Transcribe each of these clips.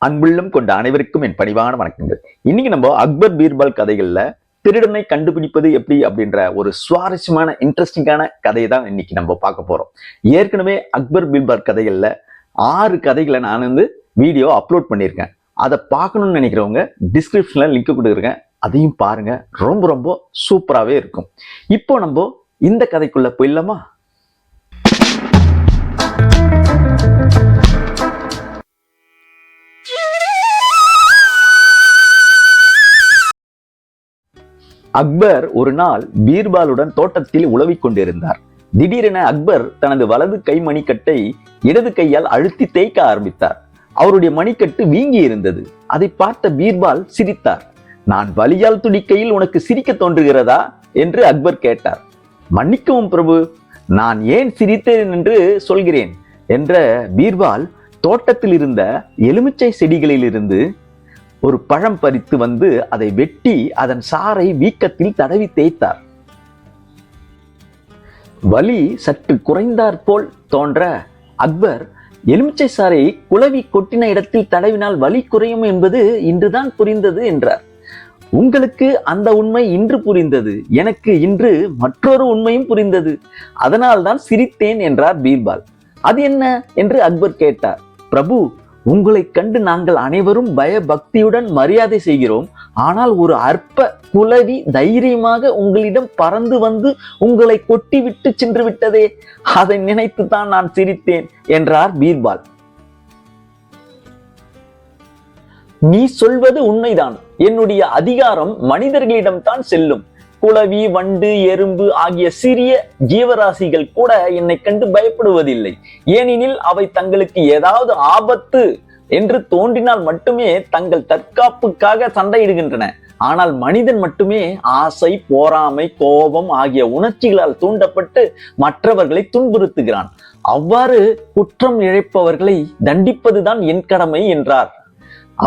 அன்புள்ளம் கொண்ட அனைவருக்கும் என் பணிவான வணக்கங்கள். இன்னைக்கு நம்ம அக்பர் பீர்பால் கதைகள்ல திருடனை கண்டுபிடிப்பது எப்படி அப்படின்ற ஒரு சுவாரஸ்யமான இன்ட்ரெஸ்டிங்கான கதையை தான் இன்னைக்கு நம்ம பார்க்க போறோம். ஏற்கனவே அக்பர் பீர்பால் கதைகள்ல 6 கதைகளை நான் வீடியோ அப்லோட் பண்ணியிருக்கேன். அதை பார்க்கணும்னு நினைக்கிறவங்க டிஸ்கிரிப்ஷன்ல லிங்க் கொடுத்துருக்கேன், அதையும் பாருங்க. ரொம்ப ரொம்ப சூப்பராகவே இருக்கும். இப்போ நம்ம இந்த கதைக்குள்ள போயிடலாமா? அக்பர் ஒரு நாள் பீர்பாலுடன் தோட்டத்தில் உலவிக் கொண்டிருந்தார். திடீரென அக்பர் தனது வலது கை மணிக்கட்டை இடது கையால் அழுத்தி தேய்க்க ஆரம்பித்தார். அவருடைய மணிக்கட்டு வீங்கி இருந்தது. அதை பார்த்த பீர்பால் சிரித்தார். நான் வலியால் துடிக்கையில் உனக்கு சிரிக்க தோன்றுகிறதா என்று அக்பர் கேட்டார். மன்னிக்கவும் பிரபு, நான் ஏன் சிரித்தேன் என்று சொல்கிறேன் என்ற பீர்பால் தோட்டத்தில் இருந்த எலுமிச்சை செடிகளிலிருந்து ஒரு பழம் பறித்து வந்து அதை வெட்டி அதன் சாறை வீக்கத்தில் தடவி தேய்த்தார். வலி சற்று குறைந்தாற் போல் தோன்ற அக்பர், எலுமிச்சை சாறை குளவி கொட்டின இடத்தில் தடவினால் வலி குறையும் என்பது இன்றுதான் புரிந்தது என்றார். உங்களுக்கு அந்த உண்மை இன்று புரிந்தது, எனக்கு இன்று மற்றொரு உண்மையும் புரிந்தது, அதனால்தான் சிரித்தேன் என்றார் பீர்பால். அது என்ன என்று அக்பர் கேட்டார். பிரபு, உங்களை கண்டு நாங்கள் அனைவரும் பயபக்தியுடன் மரியாதை செய்கிறோம். ஆனால் ஒரு அற்ப குளவி தைரியமாக உங்களிடம் பறந்து வந்து உங்களை கொட்டி விட்டு சென்று விட்டதே, அதை நினைத்துதான் நான் சிரித்தேன் என்றார் பீர்பால். நீ சொல்வது உண்மைதான். என்னுடைய அதிகாரம் மனிதர்களிடம்தான் செல்லும். குளவி, வண்டு, எறும்பு ஆகிய சிறிய ஜீவராசிகள் கூட என்னை கண்டு பயப்படுவதில்லை. ஏனெனில் அவை தங்களுக்கு ஏதாவது ஆபத்து என்று தோன்றினால் மட்டுமே தங்கள் தற்காப்புக்காக சண்டையிடுகின்றன. ஆனால் மனிதன் மட்டுமே ஆசை, பொறாமை, கோபம் ஆகிய உணர்ச்சிகளால் தூண்டப்பட்டு மற்றவர்களை துன்புறுத்துகிறான். அவ்வாறு குற்றம் இழைப்பவர்களை தண்டிப்பதுதான் என் கடமை என்றார்.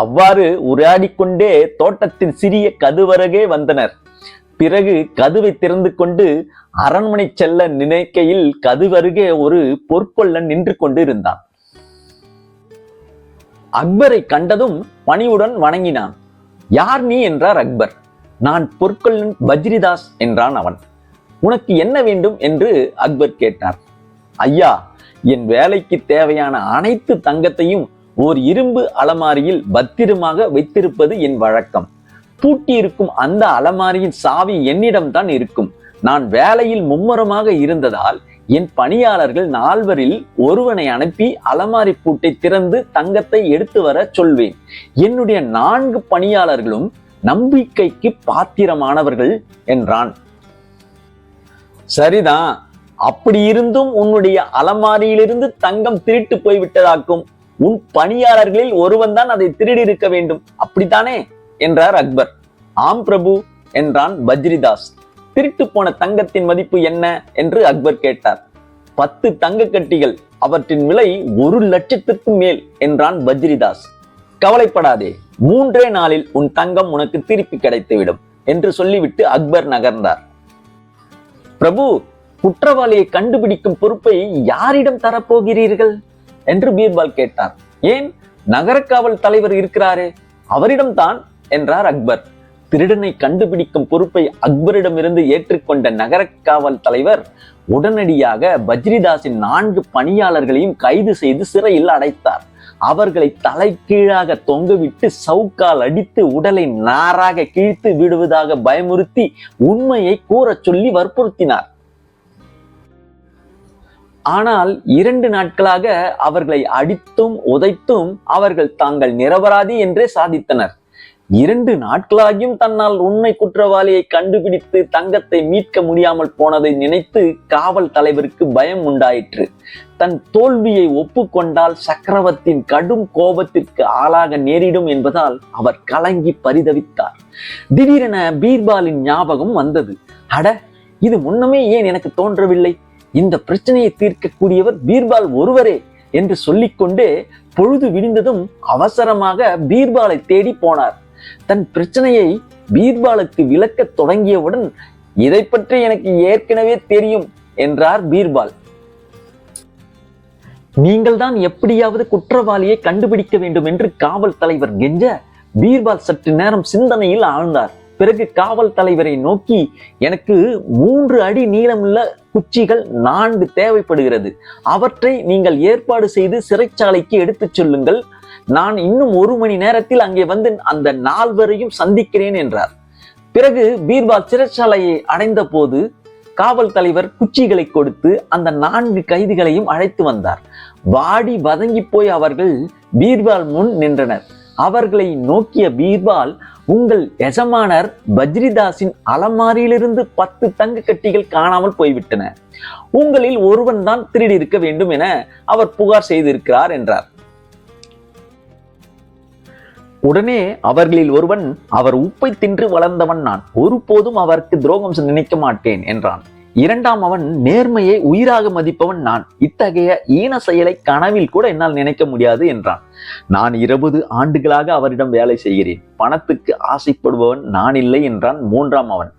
அவ்வாறு உரையாடிக்கொண்டே தோட்டத்தின் சிறிய கதுவருகே வந்தனர். பிறகு கதவை திறந்து கொண்டு அரண்மனை செல்ல நினைக்கையில் கதவருகே ஒரு பொற்கொள்ளன் நின்று கொண்டு இருந்தான். அக்பரை கண்டதும் பணிவுடன் வணங்கினான். யார் நீ என்றார் அக்பர். நான் பொற்கொள்ளன் பஜ்ரிதாஸ் என்றான் அவன். உனக்கு என்ன வேண்டும் என்று அக்பர் கேட்டார். ஐயா, என் வேலைக்கு தேவையான அனைத்து தங்கத்தையும் ஓர் இரும்பு அலமாரியில் பத்திரமாக வைத்திருப்பது என் வழக்கம். பூட்டியிருக்கும் அந்த அலமாரியின் சாவி என்னிடம்தான் இருக்கும். நான் வேலையில் மும்முரமாக இருந்ததால் என் பணியாளர்கள் 4 ஒருவனை அனுப்பி அலமாரி பூட்டை திறந்து தங்கத்தை எடுத்து வர சொல்வேன். என்னுடைய 4 பணியாளர்களும் நம்பிக்கைக்கு பாத்திரமானவர்கள் என்றான். சரிதான், அப்படி இருந்தும் உன்னுடைய அலமாரியிலிருந்து தங்கம் திருட்டு போய்விட்டதாக்கும். உன் பணியாளர்களில் ஒருவன் தான் அதை திருடி இருக்க வேண்டும், அப்படித்தானே என்றார் அக்பர். ஆம் பிரபு என்றான் பஜ்ரிதாஸ். திருட்டு போன தங்கத்தின் மதிப்பு என்ன என்று அக்பர் கேட்டார். 10 தங்க கட்டிகள், அவற்றின் விலை 1 லட்சத்திற்கும் மேல் என்றான் பஜ்ரிதாஸ். கவலைப்படாதே, 3 நாளில் உன் தங்கம் உனக்கு திருப்பி கிடைத்துவிடும் என்று சொல்லிவிட்டு அக்பர் நகர்ந்தார். பிரபு, குற்றவாளியை கண்டுபிடிக்கும் பொறுப்பை யாரிடம் தரப்போகிறீர்கள் என்று பீர்பால் கேட்டார். ஏன், நகர காவல் தலைவர் இருக்கிறாரே, அவரிடம்தான் என்றார் அக்பர். திருடனை கண்டுபிடிக்கும் பொறுப்பை அக்பரிடமிருந்து ஏற்றுக்கொண்ட நகர காவல் தலைவர் உடனடியாக பஜ்ரிதாஸின் 4 பணியாளர்களையும் கைது செய்து சிறையில் அடைத்தார். அவர்களை தலை கீழாக தொங்கவிட்டு சவுக்கால் அடித்து உடலை நாராக கிழித்து விடுவதாக பயமுறுத்தி உண்மையை கூறச் சொல்லி வற்புறுத்தினார். ஆனால் 2 நாட்களாக அவர்களை அடித்தும் உதைத்தும் அவர்கள் தாங்கள் நிரபராதி என்றே சாதித்தனர். 2 நாட்களாகியும் தன்னால் உண்மை குற்றவாளியை கண்டுபிடித்து தங்கத்தை மீட்க முடியாமல் போனதை நினைத்து காவல் தலைவருக்கு பயம் உண்டாயிற்று. தன் தோல்வியை ஒப்புக்கொண்டால் சக்கரவர்த்தியின் கடும் கோபத்திற்கு ஆளாக நேரிடும் என்பதால் அவர் கலங்கி பரிதவித்தார். திடீரென பீர்பாலின் ஞாபகம் வந்தது. அட, இது முன்னமே ஏன் எனக்கு தோன்றவில்லை? இந்த பிரச்சனையை தீர்க்கக்கூடியவர் பீர்பால் ஒருவரே என்று சொல்லிக்கொண்டே பொழுது விடிந்ததும் அவசரமாக பீர்பாலை தேடி போனார். தன் பிரச்சனையை பீர்பாலுக்கு விளக்க தொடங்கியவுடன், இதை பற்றி எனக்கு ஏற்கனவே தெரியும் என்றார் பீர்பால். நீங்கள் தான் எப்படியாவது குற்றவாளியை கண்டுபிடிக்க வேண்டும் என்று காவல் தலைவர் கெஞ்ச பீர்பால் சற்று நேரம் சிந்தனையில் ஆழ்ந்தார். பிறகு காவல் தலைவரை நோக்கி, எனக்கு 3 அடி நீளமுள்ள குச்சிகள் 4 தேவைப்படுகிறது. அவற்றை நீங்கள் ஏற்பாடு செய்து சிறைச்சாலைக்கு எடுத்துச் சொல்லுங்கள். நான் இன்னும் 1 மணி நேரத்தில் அங்கே வந்து அந்த 4 சந்திக்கிறேன் என்றார். பிறகு பீர்பால் சிறைச்சாலையை அடைந்த போது காவல் தலைவர் குச்சிகளை கொடுத்து அந்த 4 கைதிகளையும் அழைத்து வந்தார். வாடி வதங்கி போய் அவர்கள் பீர்பால் முன் நின்றனர். அவர்களை நோக்கிய பீர்பால், உங்கள் எஜமானர் பஜ்ரிதாஸின் அலமாரியிலிருந்து 10 தங்க கட்டிகள் காணாமல் போய்விட்டன. உங்களில் ஒருவன் தான் திருடி இருக்க வேண்டும் என அவர் புகார் செய்திருக்கிறார் என்றார். உடனே அவர்களில் ஒருவன், அவர் உப்பை தின்று வளர்ந்தவன் நான், ஒருபோதும் அவருக்கு துரோகம் நினைக்க மாட்டேன் என்றான். இரண்டாம் அவன், நேர்மையை உயிராக மதிப்பவன் நான், இத்தகைய ஈன செயலை கனவில் கூட என்னால் நினைக்க முடியாது என்றான். நான் 20 ஆண்டுகளாக அவரிடம் வேலை செய்கிறேன், பணத்துக்கு ஆசைப்படுபவன் நான் இல்லை என்றான் மூன்றாம் அவன்.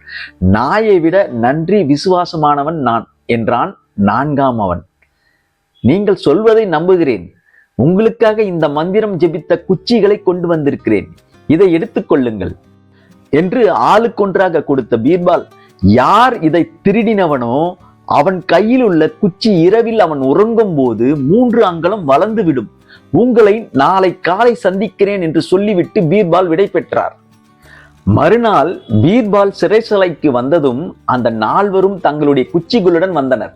நாயை விட நன்றி விசுவாசமானவன் நான் என்றான் நான்காம் அவன். நீங்கள் சொல்வதை நம்புகிறேன். உங்களுக்காக இந்த மந்திரம் ஜெபித்த குச்சிகளை கொண்டு வந்திருக்கிறேன், இதை எடுத்துக் கொள்ளுங்கள் என்று ஆளுக்கொன்றாக கொடுத்த பீர்பால், யார் இதை திருடினவனோ அவன் கையில் உள்ள குச்சி இரவில் அவன் உறங்கும் போது 3 அங்குலம் வளர்ந்துவிடும். உங்களை நாளை காலை சந்திக்கிறேன் என்று சொல்லிவிட்டு பீர்பால் விடை பெற்றார். மறுநாள் பீர்பால் சிறைச்சாலைக்கு வந்ததும் அந்த 4 தங்களுடைய குச்சிகளுடன் வந்தனர்.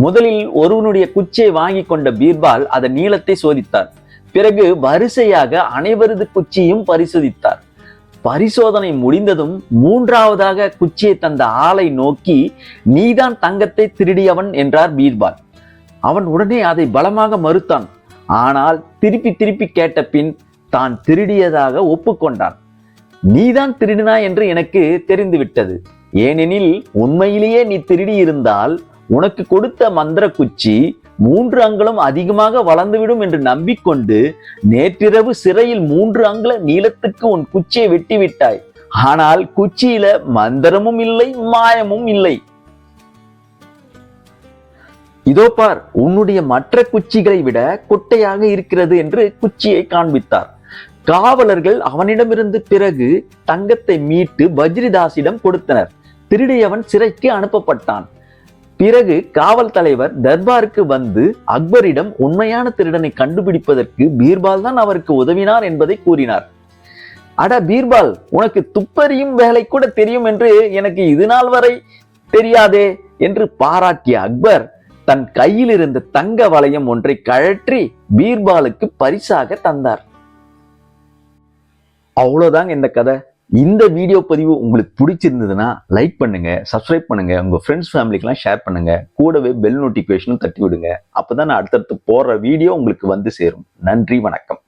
முதலில் ஒருவனுடைய குச்சியை வாங்கி கொண்ட பீர்பால் அதன் நீளத்தை சோதித்தார். பிறகு வரிசையாக அனைவரது குச்சியும் பரிசோதித்தார். பரிசோதனை முடிந்ததும் 3ஆவதாக குச்சியை தந்த ஆளை நோக்கி, நீதான் தங்கத்தை திருடியவன் என்றார் பீர்பால். அவன் உடனே அதை பலமாக மறுத்தான். ஆனால் திருப்பி கேட்ட பின் தான் திருடியதாக ஒப்புக்கொண்டான். நீதான் திருடினா என்று எனக்கு தெரிந்துவிட்டது. ஏனெனில் உண்மையிலேயே நீ திருடி இருந்தால் உனக்கு கொடுத்த மந்திர குச்சி 3 அங்குலம் அதிகமாக வளர்ந்துவிடும் என்று நம்பிக்கொண்டு நேற்றிரவு சிறையில் 3 அங்குல நீளத்துக்கு உன் குச்சியை வெட்டி விட்டாய். ஆனால் குச்சியில மந்திரமும் இல்லை, மாயமும் இல்லை. இதோ பார், உன்னுடைய மற்ற குச்சிகளை விட கொட்டையாக இருக்கிறது என்று குச்சியை காண்பித்தார். காவலர்கள் அவனிடமிருந்து பிறகு தங்கத்தை மீட்டு பஜ்ரிதாஸிடம் கொடுத்தனர். திருடியவன் சிறைக்கு அனுப்பப்பட்டான். பிறகு காவல் தலைவர் தர்பாருக்கு வந்து அக்பரிடம் உண்மையான திருடனை கண்டுபிடிப்பதற்கு பீர்பால் தான் அவருக்கு உதவினார் என்பதை கூறினார். அட பீர்பால், உனக்கு துப்பறியும் வேலை கூட தெரியும் என்று எனக்கு இது நாள் வரை தெரியாதே என்று பாராட்டிய அக்பர் தன் கையில் இருந்த தங்க வளையம் ஒன்றை கழற்றி பீர்பாலுக்கு பரிசாக தந்தார். அவ்வளவுதாங்க இந்த கதை. இந்த வீடியோ பதிவு உங்களுக்கு பிடிச்சிருந்ததுன்னா லைக் பண்ணுங்க, சப்ஸ்கிரைப் பண்ணுங்க, உங்க ஃப்ரெண்ட்ஸ் ஃபேமிலிக்கெல்லாம் ஷேர் பண்ணுங்க, கூடவே பெல் நோட்டிபிகேஷனும் தட்டி விடுங்க. அப்பதான் நான் அடுத்தடுத்து போடுற வீடியோ உங்களுக்கு வந்து சேரும். நன்றி, வணக்கம்.